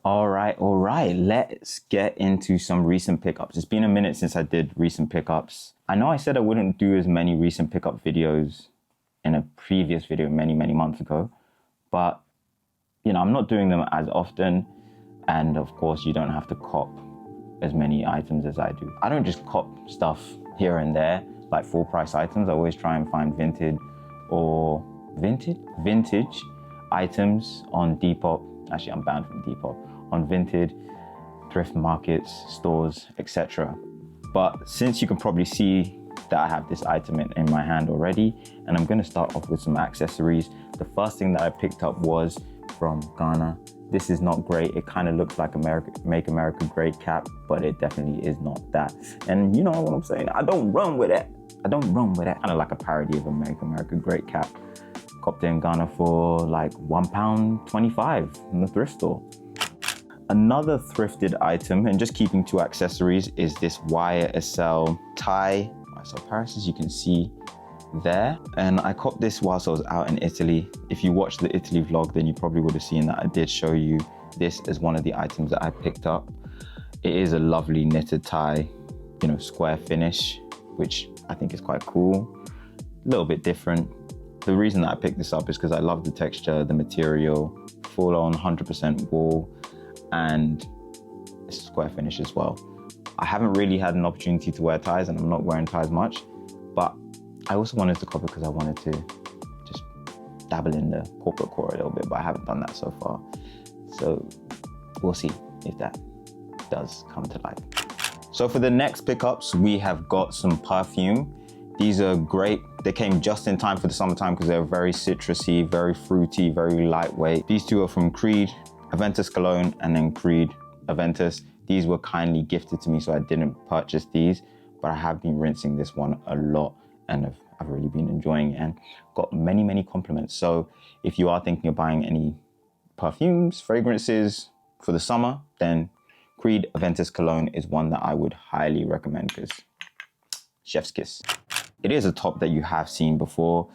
All right. Let's get into some recent pickups. It's been a minute since I did recent pickups. I know I said I wouldn't do as many recent pickup videos in a previous video many months ago, but I'm not doing them as often. And of course, you don't have to cop as many items as I do. I don't just cop stuff here and there, like full price items. I always try and find vintage items on Depop. Actually, I'm banned from Depop. On Vinted, thrift markets, stores, etc. But since you can probably see that I have this item in my hand already, and I'm gonna start off with some accessories. The first thing that I picked up was from Ghana. This is not great. It kind of looks like Make America Great cap, but it definitely is not that. And you know what I'm saying? I don't run with it. Kind of like a parody of a Make America Great cap. Copped it in Ghana for like £1.25 in the thrift store. Another thrifted item, and just keeping to accessories, is this YSL tie. YSL Paris, as you can see there. And I copped this whilst I was out in Italy. If you watched the Italy vlog, then you probably would have seen that I did show you this as one of the items that I picked up. It is a lovely knitted tie, square finish, which I think is quite cool. A little bit different. The reason that I picked this up is because I love the texture, the material, full on 100% wool, and it's a square finish as well. I haven't really had an opportunity to wear ties, and I'm not wearing ties much, but I also wanted to cop it because I wanted to just dabble in the corporate core a little bit, but I haven't done that so far. So we'll see if that does come to life. So for the next pickups, we have got some perfume. These are great. They came just in time for the summertime because they're very citrusy, very fruity, very lightweight. These two are from Creed, Aventus Cologne, and then Creed Aventus. These were kindly gifted to me, so I didn't purchase these, but I have been rinsing this one a lot, and I've really been enjoying it and got many compliments. So if you are thinking of buying any perfumes, fragrances for the summer, then Creed Aventus Cologne is one that I would highly recommend because chef's kiss. It is a top that you have seen before.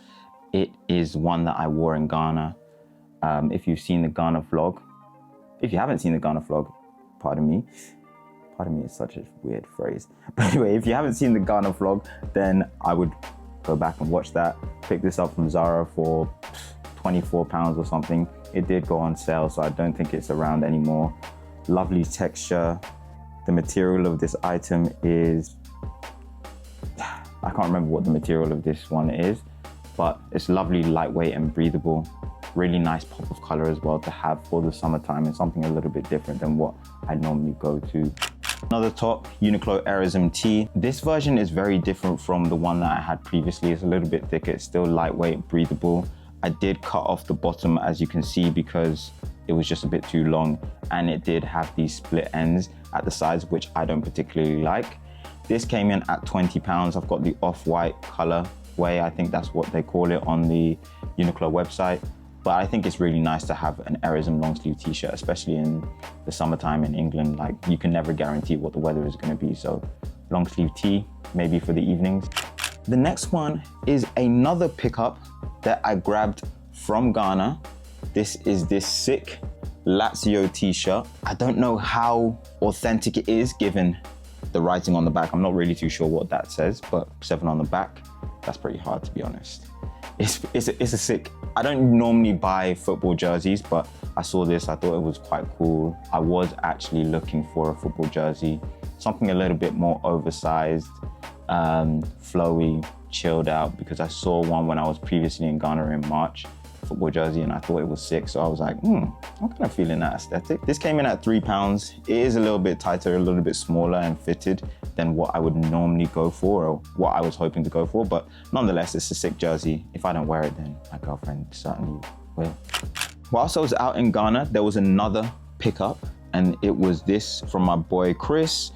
It is one that I wore in Ghana. If you've seen the Ghana vlog, if you haven't seen the Ghana vlog, pardon me is such a weird phrase. But anyway, if you haven't seen the Ghana vlog, then I would go back and watch that. Pick this up from Zara for £24 or something. It did go on sale, so I don't think it's around anymore. Lovely texture. The material of this item is, I can't remember what the material of this one is, but it's lovely, lightweight and breathable. Really nice pop of color as well to have for the summertime, and something a little bit different than what I normally go to. Another top, Uniqlo Aerism T. This version is very different from the one that I had previously. It's a little bit thicker, it's still lightweight, breathable. I did cut off the bottom, as you can see, because it was just a bit too long, and it did have these split ends at the sides, which I don't particularly like. This came in at £20. I've got the off-white colorway. I think that's what they call it on the Uniqlo website. But I think it's really nice to have an Aerism long sleeve t-shirt, especially in the summertime in England. Like, you can never guarantee what the weather is going to be. So long sleeve tee, maybe for the evenings. The next one is another pickup that I grabbed from Ghana. This is this sick Lazio t-shirt. I don't know how authentic it is given the writing on the back. I'm not really too sure what that says, but 7 on the back, that's pretty hard, to be honest. It's a sick, I don't normally buy football jerseys, but I saw this, I thought it was quite cool. I was actually looking for a football jersey, something a little bit more oversized, flowy, chilled out, because I saw one when I was previously in Ghana in March, football jersey, and I thought it was sick. So I was like, I'm kind of feeling that aesthetic. This came in at £3. It is a little bit tighter, a little bit smaller and fitted than what I would normally go for, or what I was hoping to go for, but nonetheless, it's a sick jersey. If I don't wear it, then my girlfriend certainly will. Whilst I was out in Ghana, there was another pickup, and it was this from my boy Chris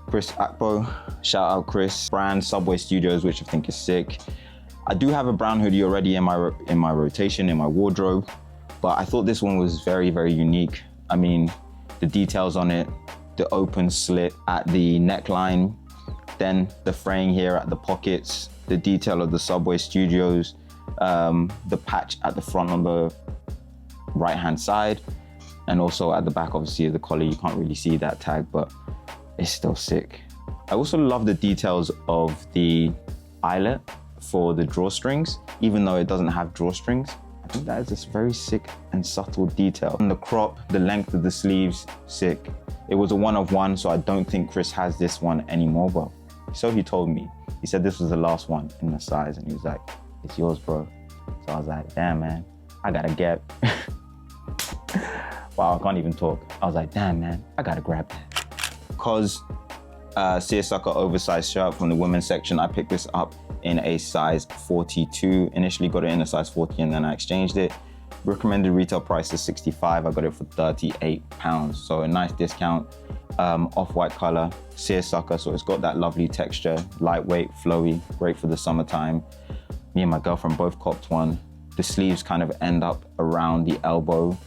Akpo. Shout out Chris. Brand Subway Studios, which I think is sick. I do have a brown hoodie already in my rotation, in my wardrobe, but I thought this one was very unique. I mean, the details on it, the open slit at the neckline, then the fraying here at the pockets, the detail of the Subway Studios, the patch at the front on the right-hand side, And also at the back, obviously, of the collar, you can't really see that tag, but it's still sick. I also love the details of the eyelet for the drawstrings, even though it doesn't have drawstrings. I think that is just very sick and subtle detail. And the crop, the length of the sleeves, sick. It was a 1 of 1, so I don't think Chris has this one anymore, but so he told me. He said this was the last one in the size, and he was like, it's yours, bro. So I was like, damn, man, I gotta get. Wow, I can't even talk. I was like, damn, man, I gotta grab that. Cause seersucker oversized shirt from the women's section, I picked this up in a size 42. Initially got it in a size 40 and then I exchanged it. Recommended retail price is 65. I got it for £38. So a nice discount. Off-white color, seersucker, so it's got that lovely texture, lightweight, flowy, great for the summertime. Me and my girlfriend both copped one. The sleeves kind of end up around the elbow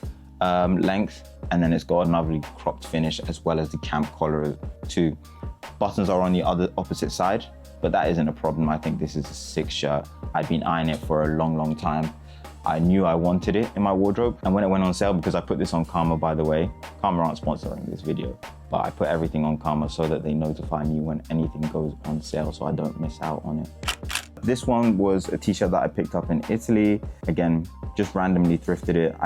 length, and then it's got a lovely cropped finish as well as the camp collar too. Buttons are on the opposite side, but that isn't a problem. I think this is a sick shirt. I've been eyeing it for a long time. I knew I wanted it in my wardrobe, and when it went on sale, because I put this on Karma, by the way, Karma aren't sponsoring this video, but I put everything on Karma so that they notify me when anything goes on sale so I don't miss out on it. This one was a t-shirt that I picked up in Italy. Again, just randomly thrifted it.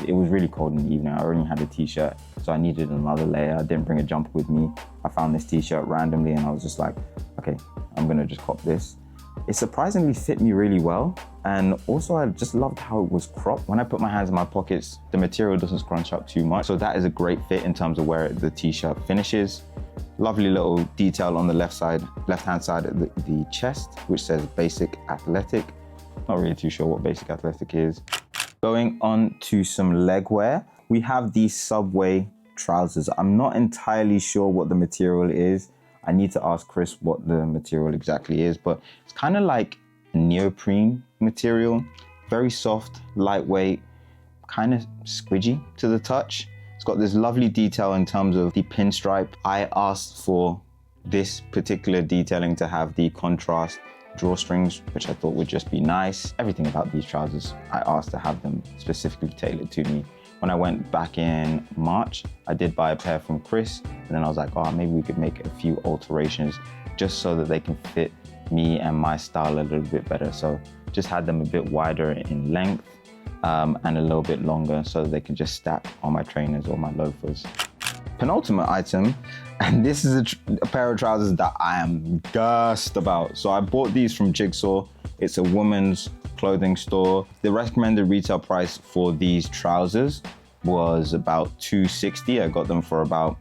It was really cold in the evening. I already had a t-shirt, so I needed another layer. I didn't bring a jumper with me. I found this t-shirt randomly and I was just like, okay, I'm gonna just cop this. It surprisingly fit me really well. And also I just loved how it was cropped. When I put my hands in my pockets, the material doesn't scrunch up too much. So that is a great fit in terms of where the t-shirt finishes. Lovely little detail on the left-hand side of the chest, which says Basic Athletic. Not really too sure what Basic Athletic is. Going on to some leg wear, we have these Subway trousers. I'm not entirely sure what the material is. I need to ask Chris what the material exactly is, but it's kind of like a neoprene material, very soft, lightweight, kind of squidgy to the touch. It's got this lovely detail in terms of the pinstripe. I asked for this particular detailing to have the contrast drawstrings, which I thought would just be nice. Everything about these trousers, I asked to have them specifically tailored to me. When I went back in March, I did buy a pair from Chris, and then I was like, oh, maybe we could make a few alterations just so that they can fit me and my style a little bit better. So just had them a bit wider in length and a little bit longer so that they can just stack on my trainers or my loafers. Penultimate item, and this is a pair of trousers that I am gassed about. So I bought these from Jigsaw. It's a woman's clothing store. The recommended retail price for these trousers was about $260. I got them for about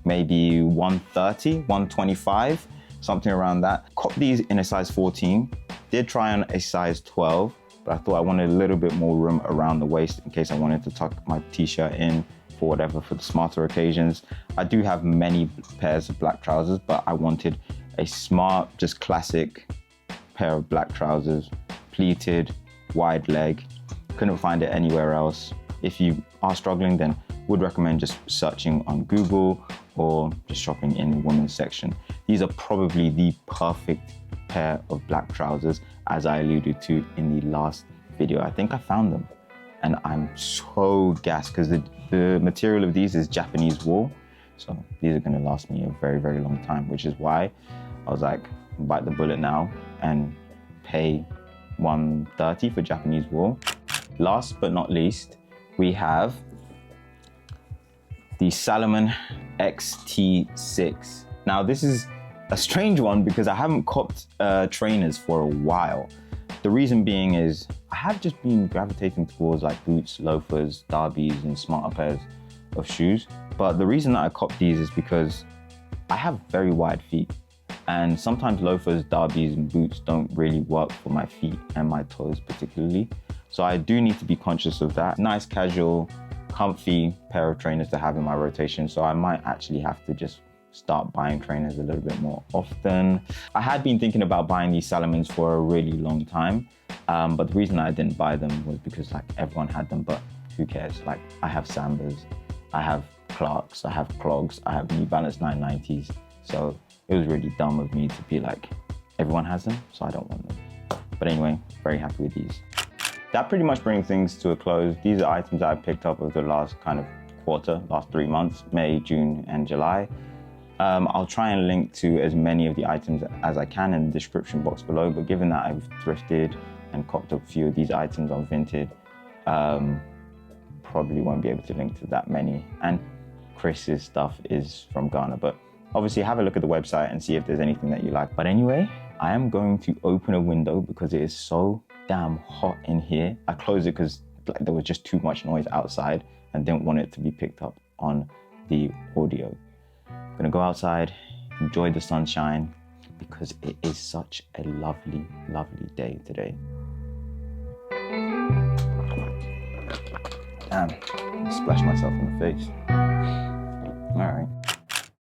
maybe $130, $125, something around that. Copped these in a size 14. Did try on a size 12, but I thought I wanted a little bit more room around the waist in case I wanted to tuck my t-shirt in for whatever, for the smarter occasions. I do have many pairs of black trousers, but I wanted a smart, just classic pair of black trousers, pleated, wide leg. Couldn't find it anywhere else. If you are struggling, then would recommend just searching on Google or just shopping in the women's section. These are probably the perfect pair of black trousers, as I alluded to in the last video. I think I found them and I'm so gassed because the material of these is Japanese wool. So these are gonna last me a very long time, which is why I was like, bite the bullet now and pay $130 for Japanese wool. Last but not least, we have the Salomon XT6. Now this is a strange one because I haven't copped trainers for a while. The reason being is I have just been gravitating towards like boots, loafers, derbies, and smarter pairs of shoes. But the reason that I copped these is because I have very wide feet. And sometimes loafers, derbies, and boots don't really work for my feet and my toes particularly. So I do need to be conscious of that. Nice, casual, comfy pair of trainers to have in my rotation. So I might actually have to just start buying trainers a little bit more often. I had been thinking about buying these Salomons for a really long time. But the reason I didn't buy them was because like everyone had them, but who cares? Like I have Sambas, I have Clarks, I have clogs, I have New Balance 990s. So it was really dumb of me to be like, everyone has them, so I don't want them. But anyway, very happy with these. That pretty much brings things to a close. These are items that I picked up over the last kind of quarter, last 3 months, May, June, and July. I'll try and link to as many of the items as I can in the description box below, but given that I've thrifted and copped a few of these items on Vinted, probably won't be able to link to that many. And Chris's stuff is from Ghana, but obviously have a look at the website and see if there's anything that you like. But anyway, I am going to open a window because it is so damn hot in here. I closed it because there was just too much noise outside and didn't want it to be picked up on the audio. I'm gonna go outside, enjoy the sunshine, because it is such a lovely, lovely day today. Damn, I splashed myself in the face. All right.